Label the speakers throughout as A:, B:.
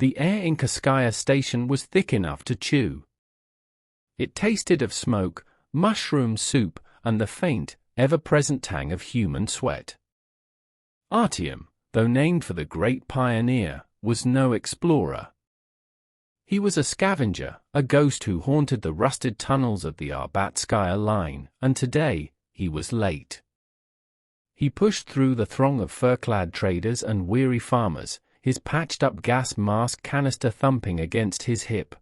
A: The air in Kurskaya station was thick enough to chew. It tasted of smoke, mushroom soup, and the faint, ever-present tang of human sweat. Artyom, though named for the great pioneer, was no explorer. He was a scavenger, a ghost who haunted the rusted tunnels of the Arbatskaya line, and today, he was late. He pushed through the throng of fur-clad traders and weary farmers, his patched-up gas mask canister thumping against his hip.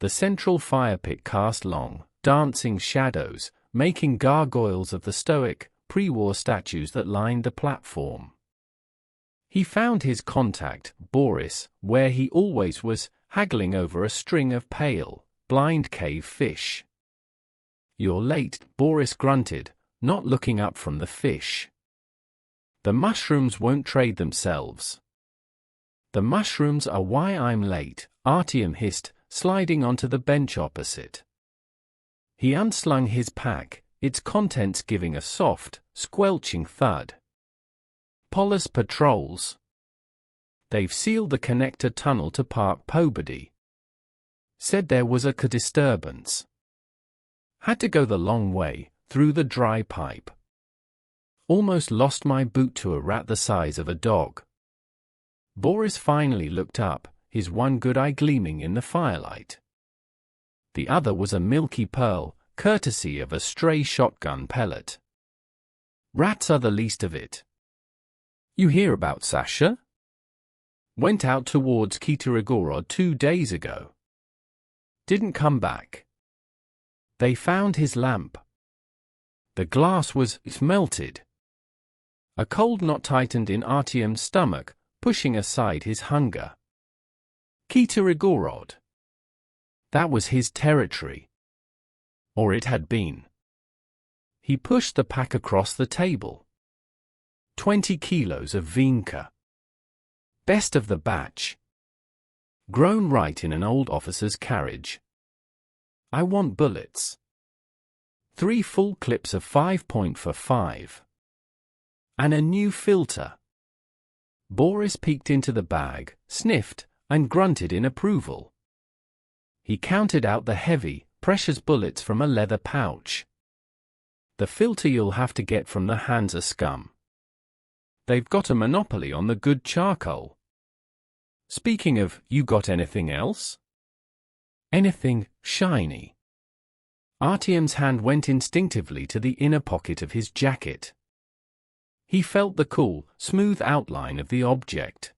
A: The central fire pit cast long, dancing shadows, making gargoyles of the stoic, pre-war statues that lined the platform. He found his contact, Borris, where he always was, haggling over a string of pale, blind cave fish. "You're late," Borris grunted, not looking up from the fish. "The mushrooms won't trade themselves." "The mushrooms are why I'm late," Artyom hissed, sliding onto the bench opposite. He unslung his pack, its contents giving a soft, squelching thud. "Polis patrols. They've sealed the connector tunnel to Park Pobedy. Said there was a disturbance. Had to go the long way, through the dry pipe. Almost lost my boot to a rat the size of a dog." Borris finally looked up, his one good eye gleaming in the firelight. The other was a milky pearl, courtesy of a stray shotgun pellet. "Rats are the least of it. You hear about Sasha? Went out towards Kitaragorod 2 days ago. Didn't come back. They found his lamp. The glass was melted." A cold knot tightened in Artyom's stomach, pushing aside his hunger. Kitaragorod. That was his territory. Or it had been. He pushed the pack across the table. 20 kilos of vinca. Best of the batch. Grown right in an old officer's carriage. I want bullets. 3 full clips of 5.45. And a new filter. Borris peeked into the bag, sniffed, and grunted in approval. He counted out the heavy, precious bullets from a leather pouch. "The filter you'll have to get from the Hansa scum. They've got a monopoly on the good charcoal. Speaking of, you got anything else? Anything shiny?" Artyom's hand went instinctively to the inner pocket of his jacket. He felt the cool, smooth outline of the object.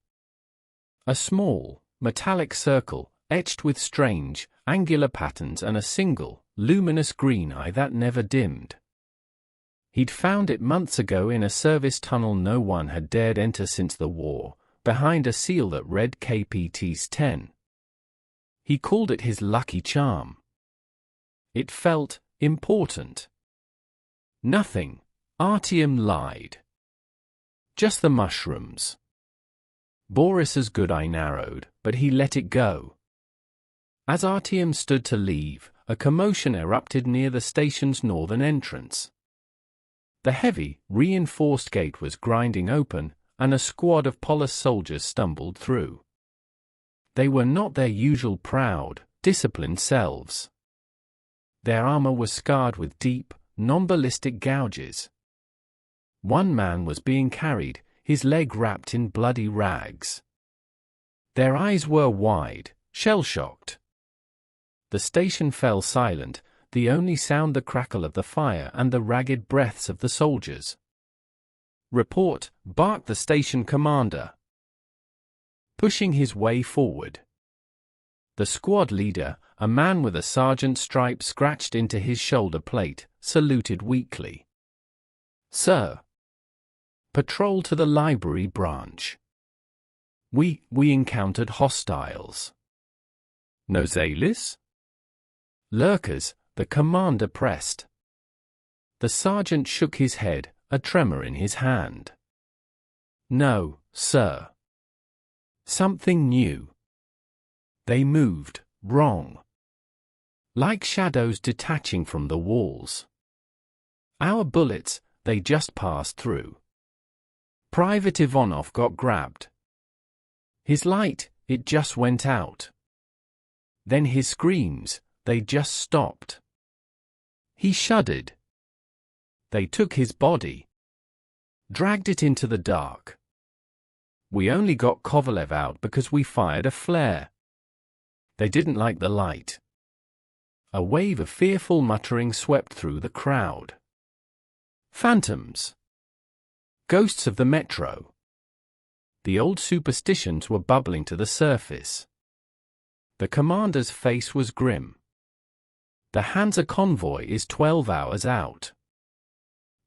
A: A small, metallic circle, etched with strange, angular patterns and a single, luminous green eye that never dimmed. He'd found it months ago in a service tunnel no one had dared enter since the war, behind a seal that read KPT's 10. He called it his lucky charm. It felt important. "Nothing," Artyom lied. "Just the mushrooms." Borris's good eye narrowed, but he let it go. As Artyom stood to leave, a commotion erupted near the station's northern entrance. The heavy, reinforced gate was grinding open, and a squad of Polis soldiers stumbled through. They were not their usual proud, disciplined selves. Their armor was scarred with deep, non-ballistic gouges. One man was being carried, his leg wrapped in bloody rags. Their eyes were wide, shell-shocked. The station fell silent, the only sound the crackle of the fire and the ragged breaths of the soldiers. "Report," barked the station commander, pushing his way forward. The squad leader, a man with a sergeant's stripe scratched into his shoulder plate, saluted weakly. "Sir. Patrol to the library branch. We encountered hostiles." "No Zalis?" "Lurkers," the commander pressed. The sergeant shook his head, a tremor in his hand. "No, sir. Something new. They moved, wrong. Like shadows detaching from the walls. Our bullets, they just passed through. Private Ivanov got grabbed. His light, it just went out. Then his screams, they just stopped. He shuddered. They took his body, dragged it into the dark. We only got Kovalev out because we fired a flare. They didn't like the light. A wave of fearful muttering swept through the crowd. Phantoms. Ghosts of the metro. The old superstitions were bubbling to the surface. The commander's face was grim. The Hansa convoy is 12 hours out.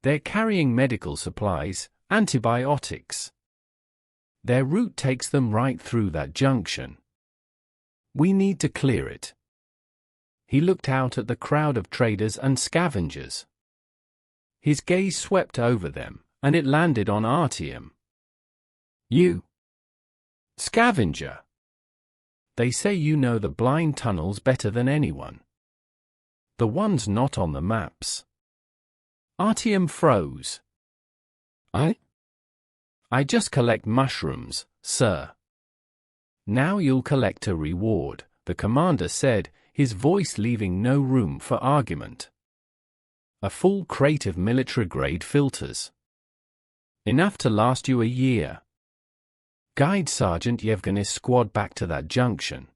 A: They're carrying medical supplies, antibiotics. Their route takes them right through that junction. We need to clear it. He looked out at the crowd of traders and scavengers. His gaze swept over them, and it landed on Artyom. You. Scavenger. They say you know the blind tunnels better than anyone. The ones not on the maps. Artyom froze. I just collect mushrooms, sir. Now you'll collect a reward, the commander said, his voice leaving no room for argument. A full crate of military-grade filters. Enough to last you a year. Guide Sergeant Yevgeny's squad back to that junction.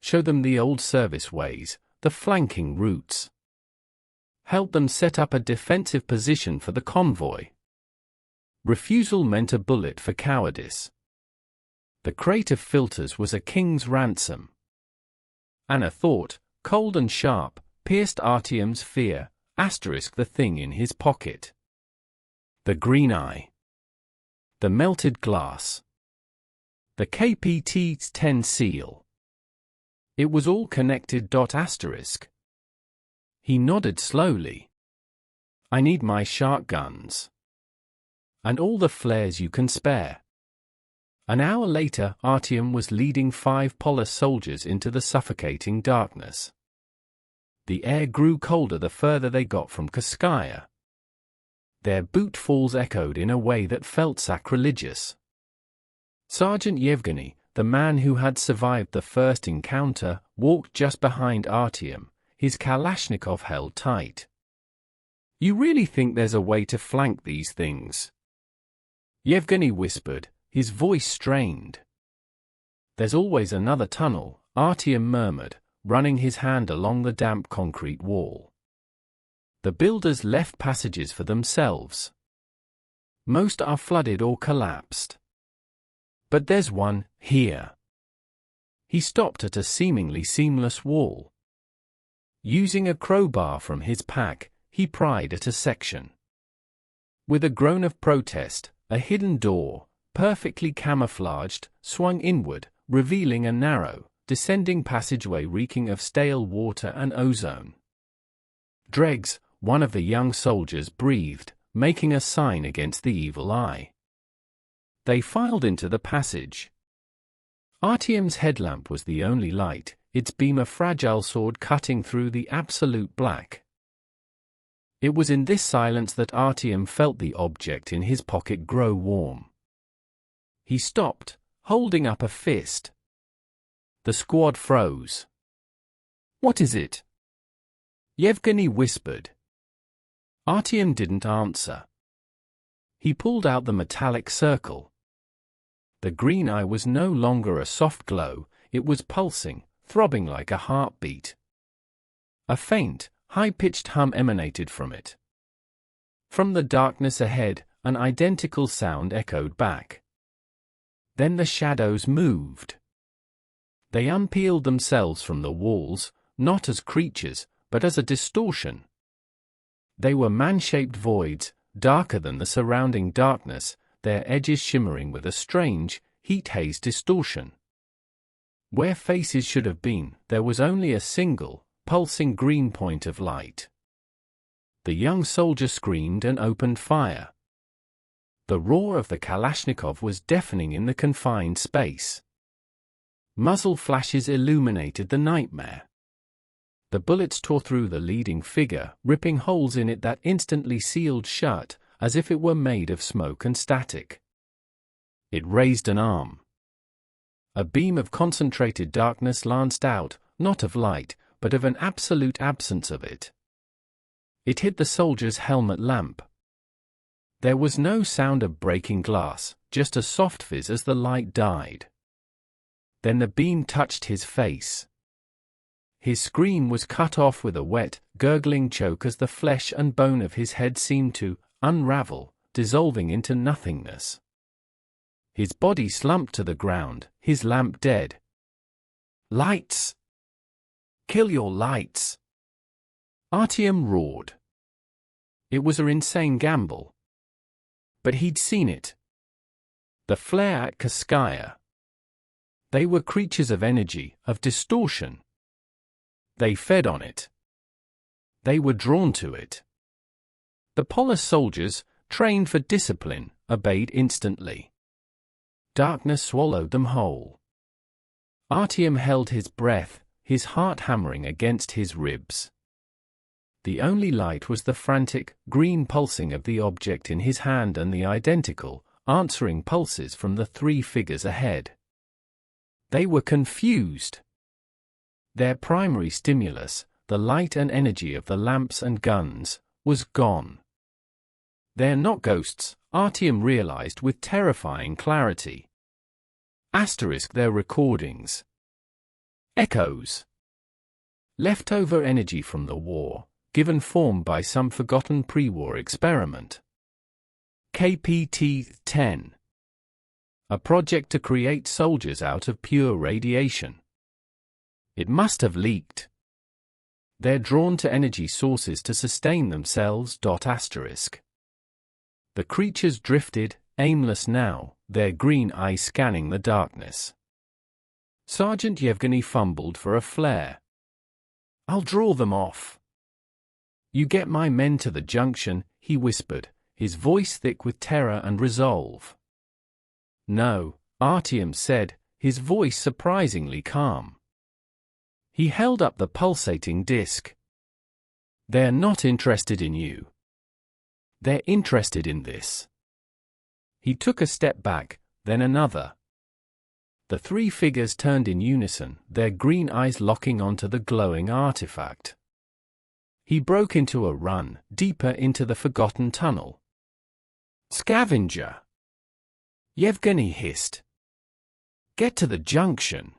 A: Show them the old service ways, the flanking routes. Help them set up a defensive position for the convoy. Refusal meant a bullet for cowardice. The crate of filters was a king's ransom. And a thought, cold and sharp, pierced Artyom's fear, the thing in his pocket. The green eye. The melted glass. The KPT-10 seal. It was all connected. He nodded slowly. I need my shark guns. And all the flares you can spare. An hour later, Artyom was leading 5 Polis soldiers into the suffocating darkness. The air grew colder the further they got from Kurskaya. Their bootfalls echoed in a way that felt sacrilegious. Sergeant Yevgeny, the man who had survived the first encounter, walked just behind Artyom, his Kalashnikov held tight. You really think there's a way to flank these things? Yevgeny whispered, his voice strained. There's always another tunnel, Artyom murmured, running his hand along the damp concrete wall. The builders left passages for themselves. Most are flooded or collapsed. But there's one, here. He stopped at a seemingly seamless wall. Using a crowbar from his pack, he pried at a section. With a groan of protest, a hidden door, perfectly camouflaged, swung inward, revealing a narrow, descending passageway reeking of stale water and ozone. Dregs, one of the young soldiers, breathed, making a sign against the evil eye. They filed into the passage. Artyom's headlamp was the only light, its beam a fragile sword cutting through the absolute black. It was in this silence that Artyom felt the object in his pocket grow warm. He stopped, holding up a fist. The squad froze. What is it? Yevgeny whispered. Artyom didn't answer. He pulled out the metallic circle. The green eye was no longer a soft glow, it was pulsing, throbbing like a heartbeat. A faint, high-pitched hum emanated from it. From the darkness ahead, an identical sound echoed back. Then the shadows moved. They unpeeled themselves from the walls, not as creatures, but as a distortion. They were man-shaped voids, darker than the surrounding darkness, their edges shimmering with a strange, heat-haze distortion. Where faces should have been, there was only a single, pulsing green point of light. The young soldier screamed and opened fire. The roar of the Kalashnikov was deafening in the confined space. Muzzle flashes illuminated the nightmare. The bullets tore through the leading figure, ripping holes in it that instantly sealed shut, as if it were made of smoke and static. It raised an arm. A beam of concentrated darkness lanced out, not of light, but of an absolute absence of it. It hit the soldier's helmet lamp. There was no sound of breaking glass, just a soft fizz as the light died. Then the beam touched his face. His scream was cut off with a wet, gurgling choke as the flesh and bone of his head seemed to unravel, dissolving into nothingness. His body slumped to the ground, his lamp dead. "Lights! Kill your lights!" Artyom roared. It was an insane gamble. But he'd seen it. The flare at Kurskaya. They were creatures of energy, of distortion. They fed on it. They were drawn to it. The Polis soldiers, trained for discipline, obeyed instantly. Darkness swallowed them whole. Artyom held his breath, his heart hammering against his ribs. The only light was the frantic, green pulsing of the object in his hand and the identical, answering pulses from the three figures ahead. They were confused. Their primary stimulus, the light and energy of the lamps and guns, was gone. "They're not ghosts," Artyom realized with terrifying clarity. They're recordings. Echoes. Leftover energy from the war, given form by some forgotten pre-war experiment. KPT-10. A project to create soldiers out of pure radiation. It must have leaked. They're drawn to energy sources to sustain themselves. The creatures drifted, aimless now, their green eyes scanning the darkness. Sergeant Yevgeny fumbled for a flare. "I'll draw them off." "You get my men to the junction," he whispered, his voice thick with terror and resolve. "No," Artyom said, his voice surprisingly calm. He held up the pulsating disc. "They're not interested in you. They're interested in this." He took a step back, then another. The three figures turned in unison, their green eyes locking onto the glowing artifact. He broke into a run, deeper into the forgotten tunnel. "Scavenger!" Yevgeny hissed. "Get to the junction.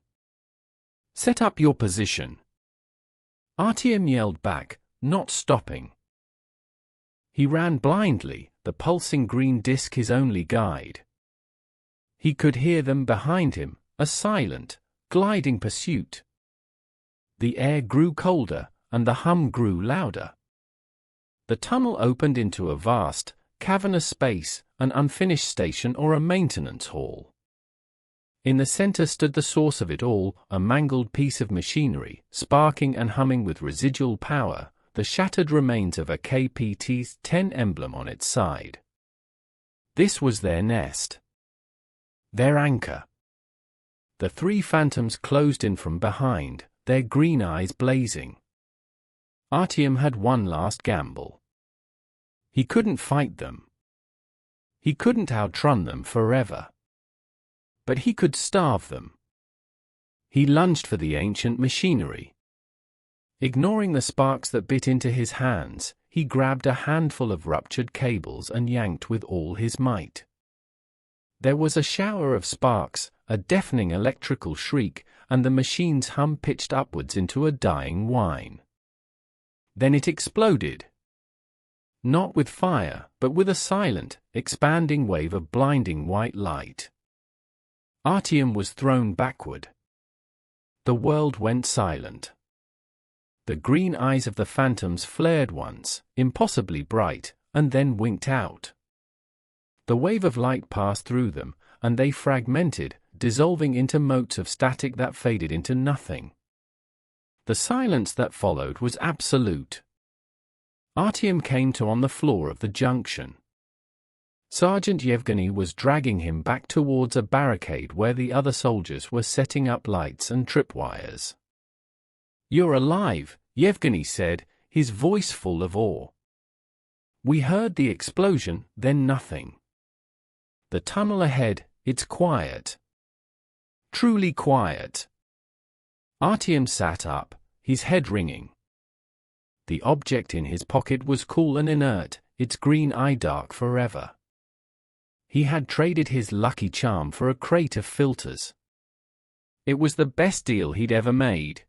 A: Set up your position." Artyom yelled back, not stopping. He ran blindly, the pulsing green disk his only guide. He could hear them behind him, a silent, gliding pursuit. The air grew colder, and the hum grew louder. The tunnel opened into a vast, cavernous space, an unfinished station or a maintenance hall. In the center stood the source of it all, a mangled piece of machinery, sparking and humming with residual power, the shattered remains of a KPT-10 emblem on its side. This was their nest. Their anchor. The three phantoms closed in from behind, their green eyes blazing. Artyom had one last gamble. He couldn't fight them. He couldn't outrun them forever. But he could starve them. He lunged for the ancient machinery. Ignoring the sparks that bit into his hands, he grabbed a handful of ruptured cables and yanked with all his might. There was a shower of sparks, a deafening electrical shriek, and the machine's hum pitched upwards into a dying whine. Then it exploded. Not with fire, but with a silent, expanding wave of blinding white light. Artyom was thrown backward. The world went silent. The green eyes of the phantoms flared once, impossibly bright, and then winked out. The wave of light passed through them, and they fragmented, dissolving into motes of static that faded into nothing. The silence that followed was absolute. Artyom came to on the floor of the junction. Sergeant Yevgeny was dragging him back towards a barricade where the other soldiers were setting up lights and tripwires. "You're alive," Yevgeny said, his voice full of awe. "We heard the explosion, then nothing. The tunnel ahead, it's quiet. Truly quiet. Artyom sat up, his head ringing. The object in his pocket was cool and inert, its green eye dark forever. He had traded his lucky charm for a crate of filters. It was the best deal he'd ever made.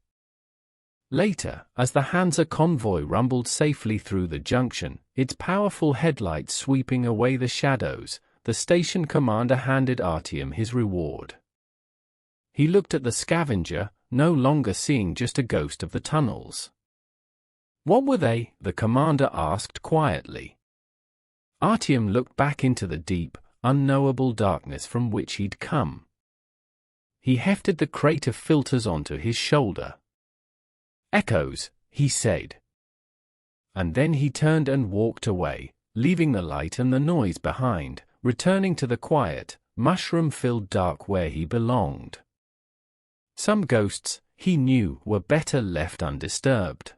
A: Later, as the Hansa convoy rumbled safely through the junction, its powerful headlights sweeping away the shadows, the station commander handed Artyom his reward. He looked at the scavenger, no longer seeing just a ghost of the tunnels. What were they? The commander asked quietly. Artyom looked back into the deep, unknowable darkness from which he'd come. He hefted the crate of filters onto his shoulder. Echoes, he said. And then he turned and walked away, leaving the light and the noise behind, returning to the quiet, mushroom-filled dark where he belonged. Some ghosts, he knew, were better left undisturbed.